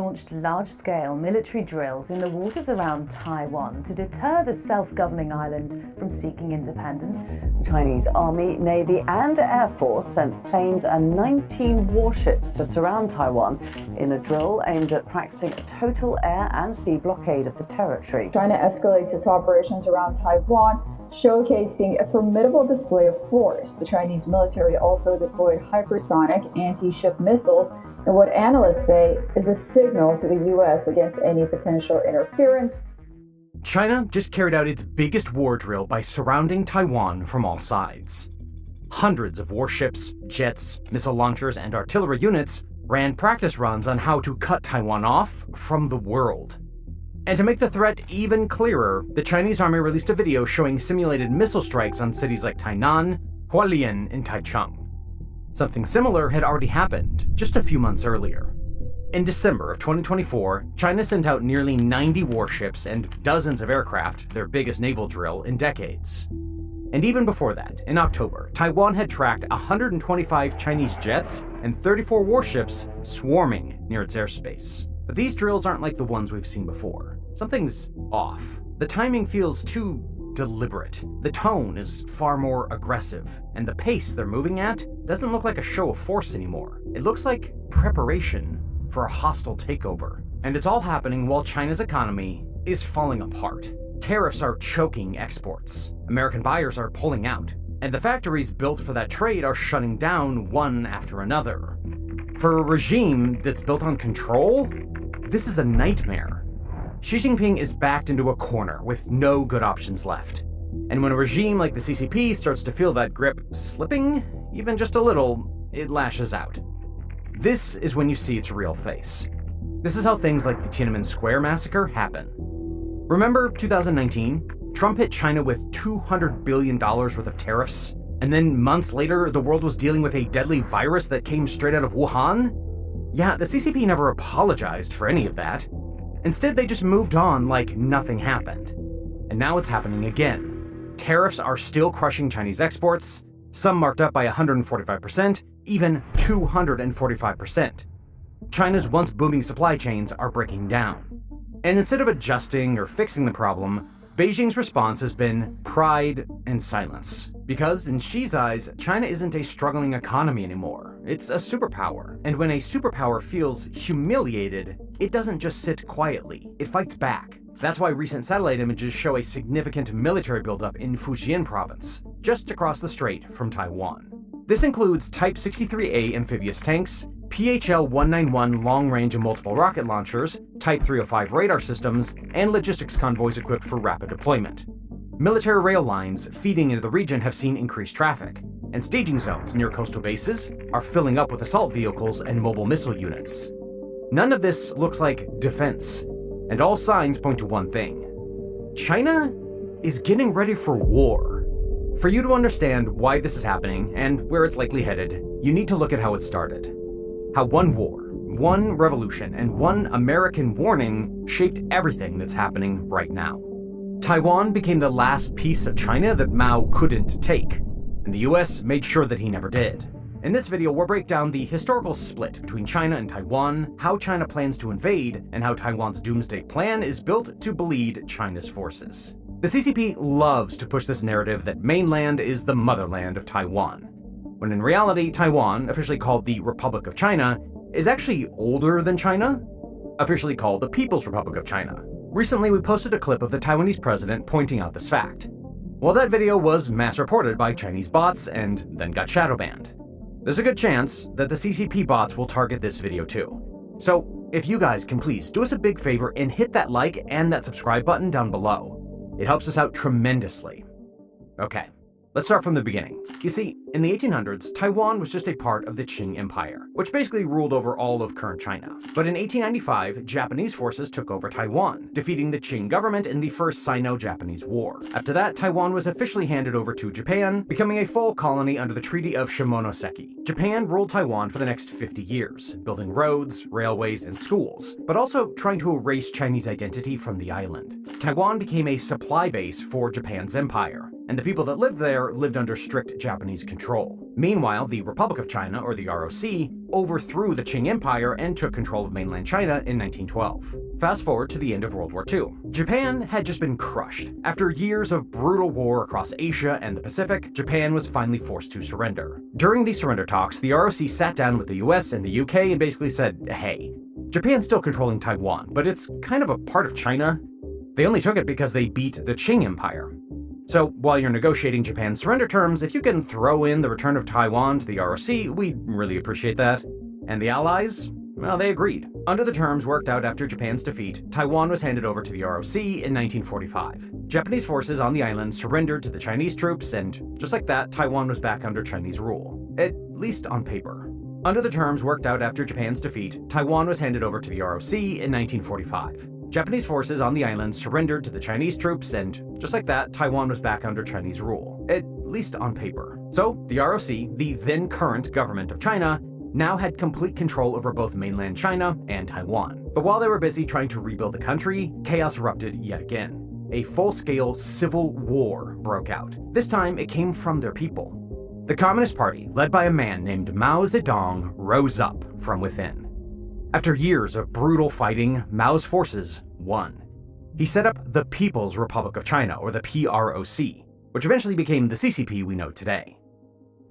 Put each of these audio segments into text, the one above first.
launched large-scale military drills in the waters around Taiwan to deter the self-governing island from seeking independence. The Chinese Army, Navy and Air Force sent planes and 19 warships to surround Taiwan in a drill aimed at practicing a total air and sea blockade of the territory. China escalates its operations around Taiwan, showcasing a formidable display of force. The Chinese military also deployed hypersonic anti-ship missiles in what analysts say is a signal to the U.S. against any potential interference. China just carried out its biggest war drill by surrounding Taiwan from all sides. Hundreds of warships, jets, missile launchers, and artillery units ran practice runs on how to cut Taiwan off from the world. And to make the threat even clearer, the Chinese army released a video showing simulated missile strikes on cities like Tainan, Hualien, and Taichung. Something similar had already happened just a few months earlier. In December of 2024, China sent out nearly 90 warships and dozens of aircraft, their biggest naval drill in decades. And even before that, in October, Taiwan had tracked 125 Chinese jets and 34 warships swarming near its airspace. But these drills aren't like the ones we've seen before. Something's off. The timing feels too deliberate. The tone is far more aggressive, and the pace they're moving at doesn't look like a show of force anymore. It looks like preparation for a hostile takeover. And it's all happening while China's economy is falling apart. Tariffs are choking exports. American buyers are pulling out, and the factories built for that trade are shutting down one after another. For a regime that's built on control, this is a nightmare. Xi Jinping is backed into a corner with no good options left. And when a regime like the CCP starts to feel that grip slipping, even just a little, it lashes out. This is when you see its real face. This is how things like the Tiananmen Square massacre happen. Remember 2019? Trump hit China with $200 billion worth of tariffs, and then months later, the world was dealing with a deadly virus that came straight out of Wuhan? Yeah, the CCP never apologized for any of that. Instead, they just moved on like nothing happened. And now it's happening again. Tariffs are still crushing Chinese exports, some marked up by 145%, even 245%. China's once booming supply chains are breaking down. And instead of adjusting or fixing the problem, Beijing's response has been pride and silence. Because in Xi's eyes, China isn't a struggling economy anymore. It's a superpower. And when a superpower feels humiliated, it doesn't just sit quietly. It fights back. That's why recent satellite images show a significant military buildup in Fujian province, just across the strait from Taiwan. This includes Type 63A amphibious tanks, PHL-191 long-range and multiple rocket launchers, Type 305 radar systems, and logistics convoys equipped for rapid deployment. Military rail lines feeding into the region have seen increased traffic, and staging zones near coastal bases are filling up with assault vehicles and mobile missile units. None of this looks like defense, and all signs point to one thing. China is getting ready for war. For you to understand why this is happening and where it's likely headed, you need to look at how it started. How one war, one revolution, and one American warning shaped everything that's happening right now. Taiwan became the last piece of China that Mao couldn't take, and the US made sure that he never did. In this video, we'll break down the historical split between China and Taiwan, how China plans to invade, and how Taiwan's doomsday plan is built to bleed China's forces. The CCP loves to push this narrative that mainland is the motherland of Taiwan, when in reality, Taiwan, officially called the Republic of China, is actually older than China, officially called the People's Republic of China. Recently, we posted a clip of the Taiwanese president pointing out this fact. Well, that video was mass reported by Chinese bots and then got shadow banned. There's a good chance that the CCP bots will target this video too. So, if you guys can please do us a big favor and hit that like and that subscribe button down below. It helps us out tremendously. Okay. Let's start from the beginning. You see, in the 1800s, Taiwan was just a part of the Qing Empire, which basically ruled over all of current China. But in 1895, Japanese forces took over Taiwan, defeating the Qing government in the First Sino-Japanese War. After that, Taiwan was officially handed over to Japan, becoming a full colony under the Treaty of Shimonoseki. Japan ruled Taiwan for the next 50 years, building roads, railways, and schools, but also trying to erase Chinese identity from the island. Taiwan became a supply base for Japan's empire, and the people that lived there lived under strict Japanese control. Meanwhile, the Republic of China, or the ROC, overthrew the Qing Empire and took control of mainland China in 1912. Fast forward to the end of World War II. Japan had just been crushed. After years of brutal war across Asia and the Pacific, Japan was finally forced to surrender. During these surrender talks, the ROC sat down with the US and the UK and basically said, hey, Japan's still controlling Taiwan, but it's kind of a part of China. They only took it because they beat the Qing Empire. So while you're negotiating Japan's surrender terms, if you can throw in the return of Taiwan to the ROC, we'd really appreciate that. And the Allies? Well, they agreed. Under the terms worked out after Japan's defeat, Taiwan was handed over to the ROC in 1945. Japanese forces on the island surrendered to the Chinese troops, and just like that, Taiwan was back under Chinese rule. At least on paper. Under the terms worked out after Japan's defeat, Taiwan was handed over to the ROC in 1945. Japanese forces on the island surrendered to the Chinese troops, and just like that, Taiwan was back under Chinese rule, at least on paper. So, the ROC, the then current government of China, now had complete control over both mainland China and Taiwan. But while they were busy trying to rebuild the country, chaos erupted yet again. A full-scale civil war broke out. This time, it came from their people. The Communist Party, led by a man named Mao Zedong, rose up from within. After years of brutal fighting, Mao's forces won. He set up the People's Republic of China, or the PROC, which eventually became the CCP we know today.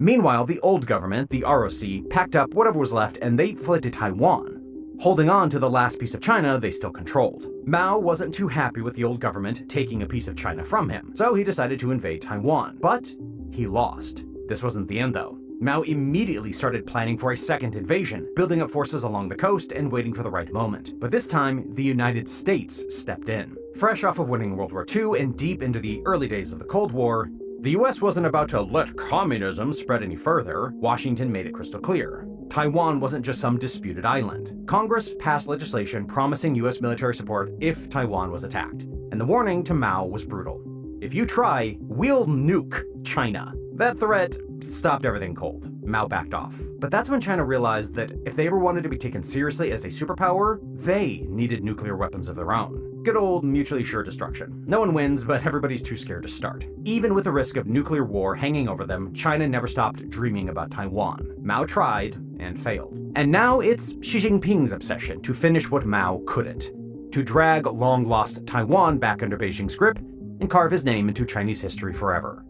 Meanwhile, the old government, the ROC, packed up whatever was left and they fled to Taiwan, holding on to the last piece of China they still controlled. Mao wasn't too happy with the old government taking a piece of China from him, so he decided to invade Taiwan. But he lost. This wasn't the end, though. Mao immediately started planning for a second invasion, building up forces along the coast and waiting for the right moment. But this time, the United States stepped in. Fresh off of winning World War II and deep into the early days of the Cold War, the US wasn't about to let communism spread any further. Washington made it crystal clear. Taiwan wasn't just some disputed island. Congress passed legislation promising US military support if Taiwan was attacked. And the warning to Mao was brutal. If you try, we'll nuke China. That threat stopped everything cold. Mao backed off. But that's when China realized that if they ever wanted to be taken seriously as a superpower, they needed nuclear weapons of their own. Good old mutually assured destruction. No one wins, but everybody's too scared to start. Even with the risk of nuclear war hanging over them, China never stopped dreaming about Taiwan. Mao tried and failed. And now it's Xi Jinping's obsession to finish what Mao couldn't. To drag long-lost Taiwan back under Beijing's grip and carve his name into Chinese history forever.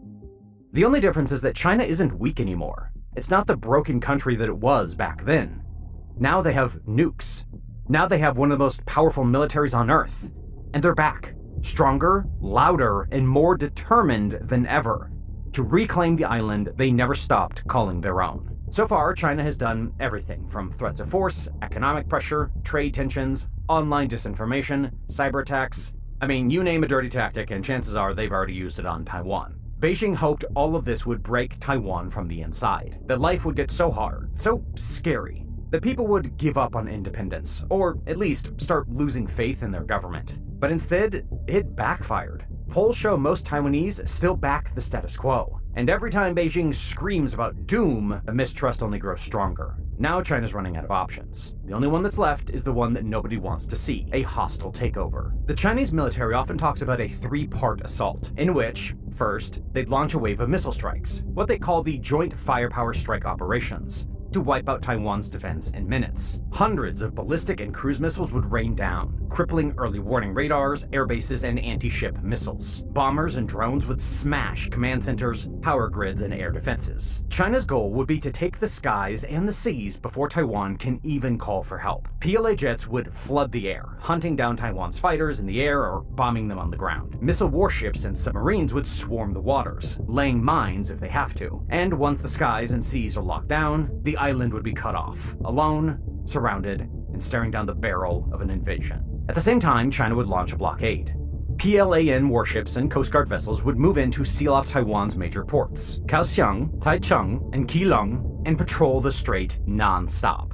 The only difference is that China isn't weak anymore. It's not the broken country that it was back then. Now they have nukes. Now they have one of the most powerful militaries on Earth. And they're back, stronger, louder, and more determined than ever to reclaim the island they never stopped calling their own. So far, China has done everything from threats of force, economic pressure, trade tensions, online disinformation, cyber attacks. I mean, you name a dirty tactic and chances are they've already used it on Taiwan. Beijing hoped all of this would break Taiwan from the inside, that life would get so hard, so scary, that people would give up on independence, or at least start losing faith in their government. But instead, it backfired. Polls show most Taiwanese still back the status quo. And every time Beijing screams about doom, the mistrust only grows stronger. Now China's running out of options. The only one that's left is the one that nobody wants to see, a hostile takeover. The Chinese military often talks about a three-part assault, in which, first, they'd launch a wave of missile strikes, what they call the Joint Firepower Strike Operations, to wipe out Taiwan's defense in minutes. Hundreds of ballistic and cruise missiles would rain down, crippling early warning radars, air bases, and anti-ship missiles. Bombers and drones would smash command centers, power grids, and air defenses. China's goal would be to take the skies and the seas before Taiwan can even call for help. PLA jets would flood the air, hunting down Taiwan's fighters in the air or bombing them on the ground. Missile warships and submarines would swarm the waters, laying mines if they have to. And once the skies and seas are locked down, the island would be cut off, alone, surrounded, and staring down the barrel of an invasion. At the same time, China would launch a blockade. PLAN warships and Coast Guard vessels would move in to seal off Taiwan's major ports, Kaohsiung, Taichung, and Keelung, and patrol the strait non-stop.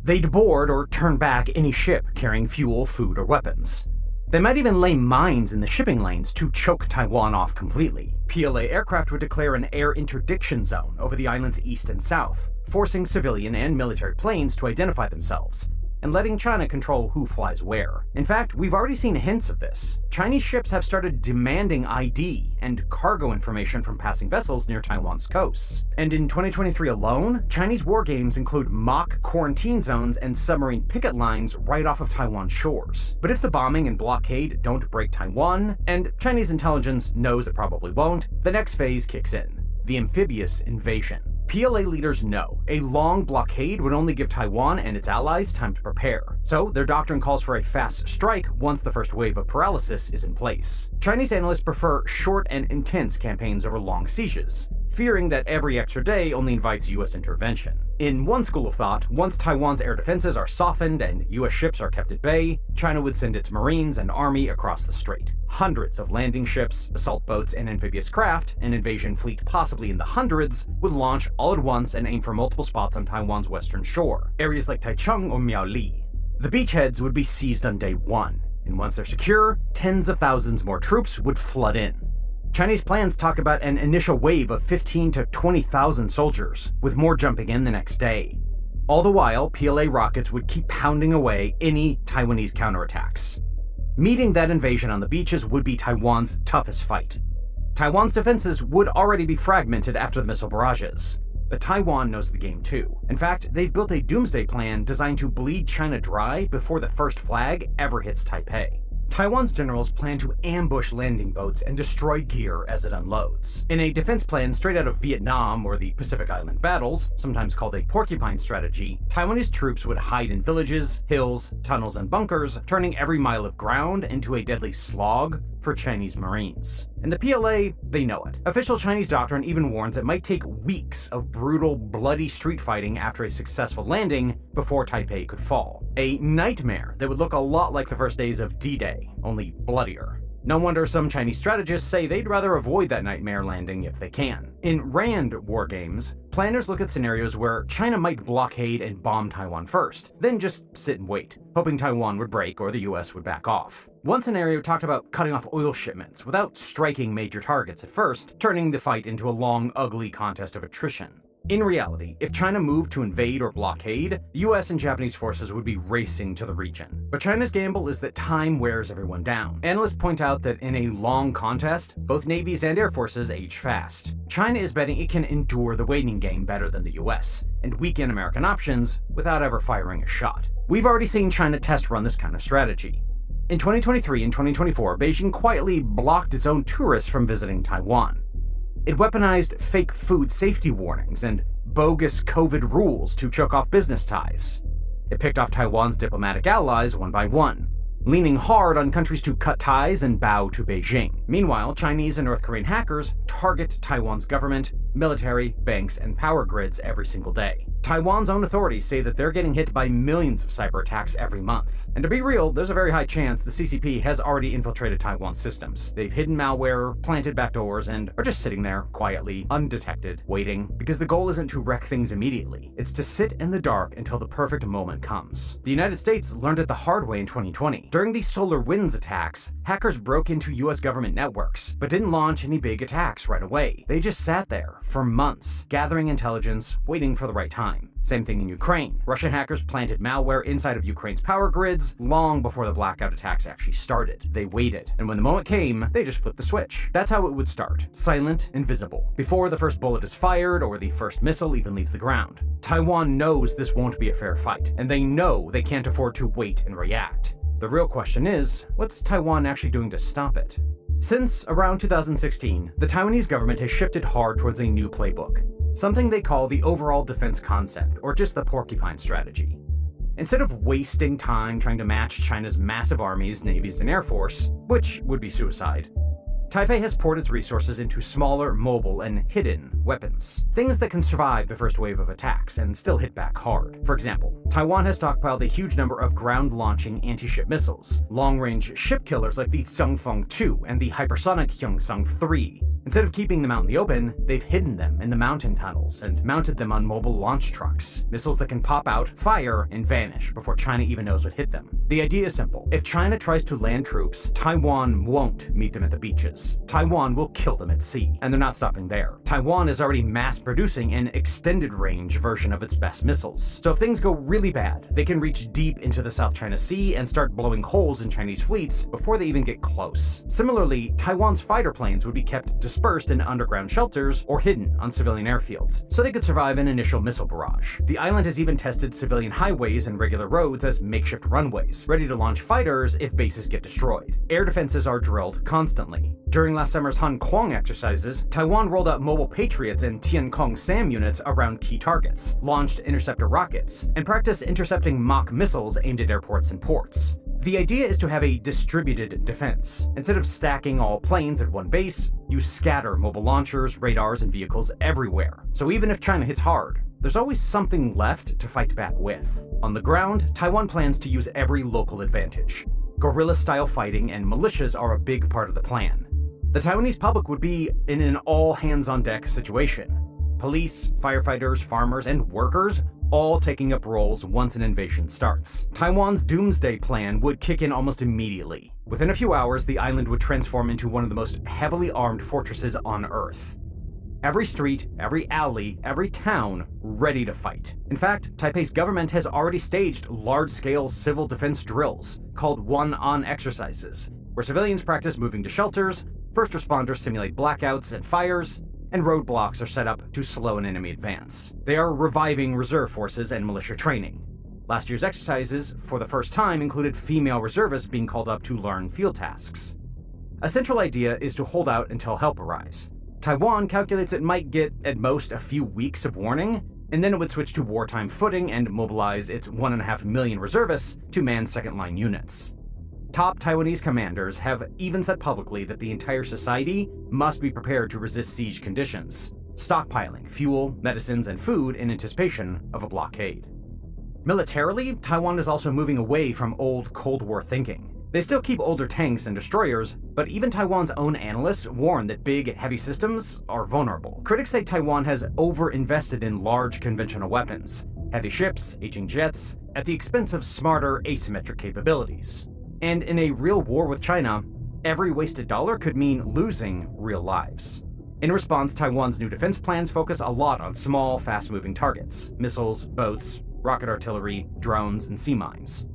They'd board or turn back any ship carrying fuel, food, or weapons. They might even lay mines in the shipping lanes to choke Taiwan off completely. PLA aircraft would declare an air interdiction zone over the island's east and south, forcing civilian and military planes to identify themselves, and letting China control who flies where. In fact, we've already seen hints of this. Chinese ships have started demanding ID and cargo information from passing vessels near Taiwan's coasts. And in 2023 alone, Chinese war games include mock quarantine zones and submarine picket lines right off of Taiwan shores. But if the bombing and blockade don't break Taiwan, and Chinese intelligence knows it probably won't, the next phase kicks in: the amphibious invasion. PLA leaders know a long blockade would only give Taiwan and its allies time to prepare, so their doctrine calls for a fast strike once the first wave of paralysis is in place. Chinese analysts prefer short and intense campaigns over long sieges, fearing that every extra day only invites U.S. intervention. In one school of thought, once Taiwan's air defenses are softened and U.S. ships are kept at bay, China would send its Marines and army across the strait. Hundreds of landing ships, assault boats, and amphibious craft, an invasion fleet possibly in the hundreds, would launch all at once and aim for multiple spots on Taiwan's western shore, areas like Taichung or Miaoli. The beachheads would be seized on day one, and once they're secure, tens of thousands more troops would flood in. Chinese plans talk about an initial wave of 15,000 to 20,000 soldiers, with more jumping in the next day. All the while, PLA rockets would keep pounding away any Taiwanese counterattacks. Meeting that invasion on the beaches would be Taiwan's toughest fight. Taiwan's defenses would already be fragmented after the missile barrages, but Taiwan knows the game too. In fact, they've built a doomsday plan designed to bleed China dry before the first flag ever hits Taipei. Taiwan's generals plan to ambush landing boats and destroy gear as it unloads. In a defense plan straight out of Vietnam or the Pacific Island battles, sometimes called a porcupine strategy, Taiwanese troops would hide in villages, hills, tunnels, and bunkers, turning every mile of ground into a deadly slog for Chinese Marines. And the PLA, they know it. Official Chinese doctrine even warns it might take weeks of brutal, bloody street fighting after a successful landing before Taipei could fall. A nightmare that would look a lot like the first days of D-Day, only bloodier. No wonder some Chinese strategists say they'd rather avoid that nightmare landing if they can. In Rand war games, planners look at scenarios where China might blockade and bomb Taiwan first, then just sit and wait, hoping Taiwan would break or the US would back off. One scenario talked about cutting off oil shipments without striking major targets at first, turning the fight into a long, ugly contest of attrition. In reality, if China moved to invade or blockade, the US and Japanese forces would be racing to the region. But China's gamble is that time wears everyone down. Analysts point out that in a long contest, both navies and air forces age fast. China is betting it can endure the waiting game better than the US, and weaken American options without ever firing a shot. We've already seen China test run this kind of strategy. In 2023 and 2024, Beijing quietly blocked its own tourists from visiting Taiwan. It weaponized fake food safety warnings and bogus COVID rules to choke off business ties. It picked off Taiwan's diplomatic allies one by one, leaning hard on countries to cut ties and bow to Beijing. Meanwhile, Chinese and North Korean hackers target Taiwan's government, military, banks, and power grids every single day. Taiwan's own authorities say that they're getting hit by millions of cyber attacks every month. And to be real, there's a very high chance the CCP has already infiltrated Taiwan's systems. They've hidden malware, planted backdoors, and are just sitting there, quietly, undetected, waiting, because the goal isn't to wreck things immediately. It's to sit in the dark until the perfect moment comes. The United States learned it the hard way in 2020. During the SolarWinds attacks, hackers broke into US government networks, but didn't launch any big attacks right away. They just sat there for months, gathering intelligence, waiting for the right time. Same thing in Ukraine. Russian hackers planted malware inside of Ukraine's power grids long before the blackout attacks actually started. They waited, and when the moment came, they just flipped the switch. That's how it would start. Silent, invisible, before the first bullet is fired or the first missile even leaves the ground. Taiwan knows this won't be a fair fight, and they know they can't afford to wait and react. The real question is, what's Taiwan actually doing to stop it? Since around 2016, the Taiwanese government has shifted hard towards a new playbook, something they call the overall defense concept, or just the porcupine strategy. Instead of wasting time trying to match China's massive armies, navies, and air force, which would be suicide, Taipei has poured its resources into smaller, mobile, and hidden weapons. Things that can survive the first wave of attacks and still hit back hard. For example, Taiwan has stockpiled a huge number of ground-launching anti-ship missiles, long-range ship killers like the Xiangfeng 2 and the hypersonic Hyungsung 3. Instead of keeping them out in the open, they've hidden them in the mountain tunnels and mounted them on mobile launch trucks, missiles that can pop out, fire, and vanish before China even knows what hit them. The idea is simple. If China tries to land troops, Taiwan won't meet them at the beaches. surface, Taiwan will kill them at sea. And they're not stopping there. Taiwan is already mass-producing an extended-range version of its best missiles. So if things go really bad, they can reach deep into the South China Sea and start blowing holes in Chinese fleets before they even get close. Similarly, Taiwan's fighter planes would be kept dispersed in underground shelters or hidden on civilian airfields, so they could survive an initial missile barrage. The island has even tested civilian highways and regular roads as makeshift runways, ready to launch fighters if bases get destroyed. Air defenses are drilled constantly. During last summer's Han Kuang exercises, Taiwan rolled out mobile Patriots and Tiancong SAM units around key targets, launched interceptor rockets, and practiced intercepting mock missiles aimed at airports and ports. The idea is to have a distributed defense. Instead of stacking all planes at one base, you scatter mobile launchers, radars, and vehicles everywhere. So even if China hits hard, there's always something left to fight back with. On the ground, Taiwan plans to use every local advantage. Guerrilla-style fighting and militias are a big part of the plan. The Taiwanese public would be in an all-hands-on-deck situation. Police, firefighters, farmers, and workers all taking up roles once an invasion starts. Taiwan's doomsday plan would kick in almost immediately. Within a few hours, the island would transform into one of the most heavily armed fortresses on Earth. Every street, every alley, every town ready to fight. In fact, Taipei's government has already staged large-scale civil defense drills called one-on exercises, where civilians practice moving to shelters, first responders simulate blackouts and fires, and roadblocks are set up to slow an enemy advance. They are reviving reserve forces and militia training. Last year's exercises, for the first time, included female reservists being called up to learn field tasks. A central idea is to hold out until help arrives. Taiwan calculates it might get, at most, a few weeks of warning, and then it would switch to wartime footing and mobilize its 1.5 million reservists to man second-line units. Top Taiwanese commanders have even said publicly that the entire society must be prepared to resist siege conditions, stockpiling fuel, medicines, and food in anticipation of a blockade. Militarily, Taiwan is also moving away from old Cold War thinking. They still keep older tanks and destroyers, but even Taiwan's own analysts warn that big, heavy systems are vulnerable. Critics say Taiwan has over-invested in large conventional weapons, heavy ships, aging jets, at the expense of smarter, asymmetric capabilities. And in a real war with China, every wasted dollar could mean losing real lives. In response, Taiwan's new defense plans focus a lot on small, fast-moving targets: missiles, boats, rocket artillery, drones, and sea mines.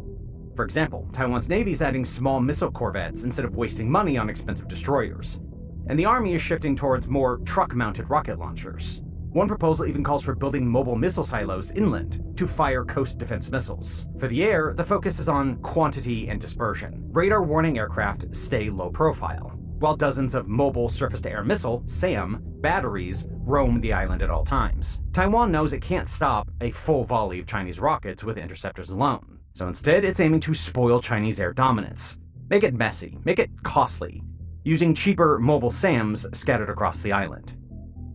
For example, Taiwan's Navy is adding small missile corvettes instead of wasting money on expensive destroyers. And the Army is shifting towards more truck-mounted rocket launchers. One proposal even calls for building mobile missile silos inland to fire coast defense missiles. For the air, the focus is on quantity and dispersion. Radar warning aircraft stay low profile, while dozens of mobile surface-to-air missile, SAM, batteries roam the island at all times. Taiwan knows it can't stop a full volley of Chinese rockets with interceptors alone. So instead, it's aiming to spoil Chinese air dominance. Make it messy, make it costly, using cheaper mobile SAMs scattered across the island.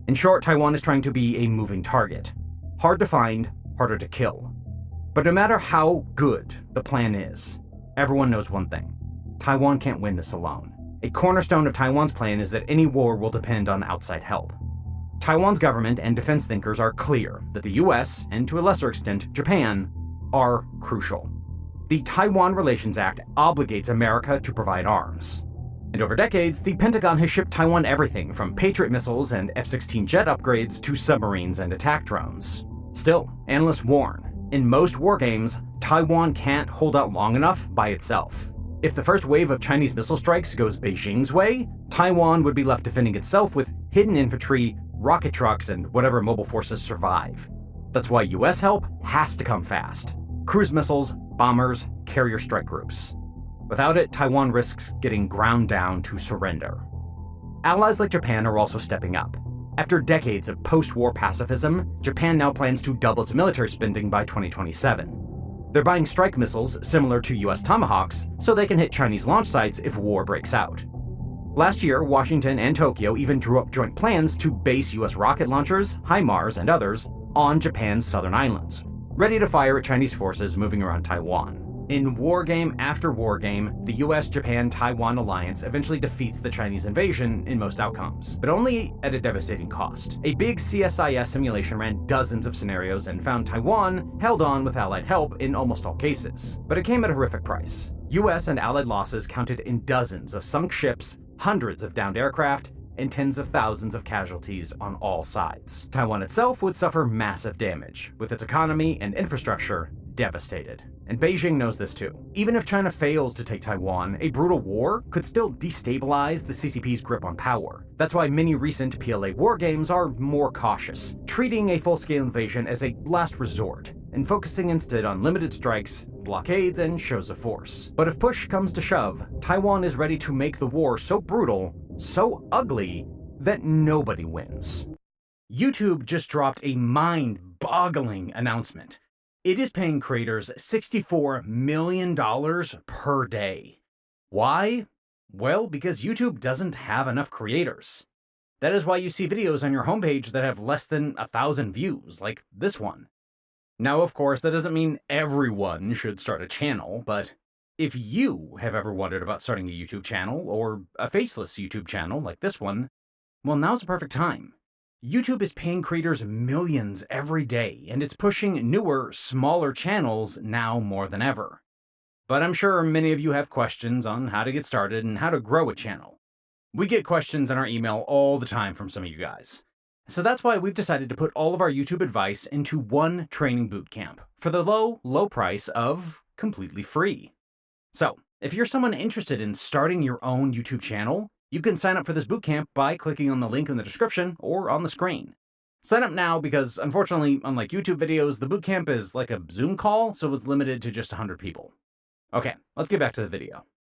In short, Taiwan is trying to be a moving target. Hard to find, harder to kill. But no matter how good the plan is, everyone knows one thing: Taiwan can't win this alone. A cornerstone of Taiwan's plan is that any war will depend on outside help. Taiwan's government and defense thinkers are clear that the US, and to a lesser extent Japan, are crucial. The Taiwan Relations Act obligates America to provide arms. And over decades, the Pentagon has shipped Taiwan everything from Patriot missiles and F-16 jet upgrades to submarines and attack drones. Still, analysts warn, in most war games, Taiwan can't hold out long enough by itself. If the first wave of Chinese missile strikes goes Beijing's way, Taiwan would be left defending itself with hidden infantry, rocket trucks, and whatever mobile forces survive. That's why US help has to come fast. Cruise missiles, bombers, carrier strike groups. Without it, Taiwan risks getting ground down to surrender. Allies like Japan are also stepping up. After decades of post-war pacifism, Japan now plans to double its military spending by 2027. They're buying strike missiles similar to US Tomahawks so they can hit Chinese launch sites if war breaks out. Last year, Washington and Tokyo even drew up joint plans to base US rocket launchers, HIMARS, and others on Japan's southern islands, ready to fire at Chinese forces moving around Taiwan. In wargame after wargame, the US-Japan-Taiwan alliance eventually defeats the Chinese invasion in most outcomes, but only at a devastating cost. A big CSIS simulation ran dozens of scenarios and found Taiwan held on with Allied help in almost all cases. But it came at a horrific price. US and Allied losses counted in dozens of sunk ships, hundreds of downed aircraft, and tens of thousands of casualties on all sides. Taiwan itself would suffer massive damage, with its economy and infrastructure devastated. And Beijing knows this too. Even if China fails to take Taiwan, a brutal war could still destabilize the CCP's grip on power. That's why many recent PLA war games are more cautious, treating a full-scale invasion as a last resort, and focusing instead on limited strikes, blockades, and shows of force. But if push comes to shove, Taiwan is ready to make the war so brutal, so ugly, that nobody wins. YouTube just dropped a mind-boggling announcement. It is paying creators $64 million per day. Why? Well, because YouTube doesn't have enough creators. That is why you see videos on your homepage that have less than 1,000 views, like this one. Now, of course, that doesn't mean everyone should start a channel, but if you have ever wondered about starting a YouTube channel, or a faceless YouTube channel like this one, well, now's the perfect time. YouTube is paying creators millions every day, and it's pushing newer, smaller channels now more than ever. But I'm sure many of you have questions on how to get started and how to grow a channel. We get questions in our email all the time from some of you guys. So that's why we've decided to put all of our YouTube advice into one training bootcamp for the low price of completely free. So, if you're someone interested in starting your own YouTube channel, you can sign up for this bootcamp by clicking on the link in the description or on the screen. Sign up now because, unfortunately, unlike YouTube videos, the bootcamp is like a Zoom call, so it's limited to just 100 people. Okay, let's get back to the video.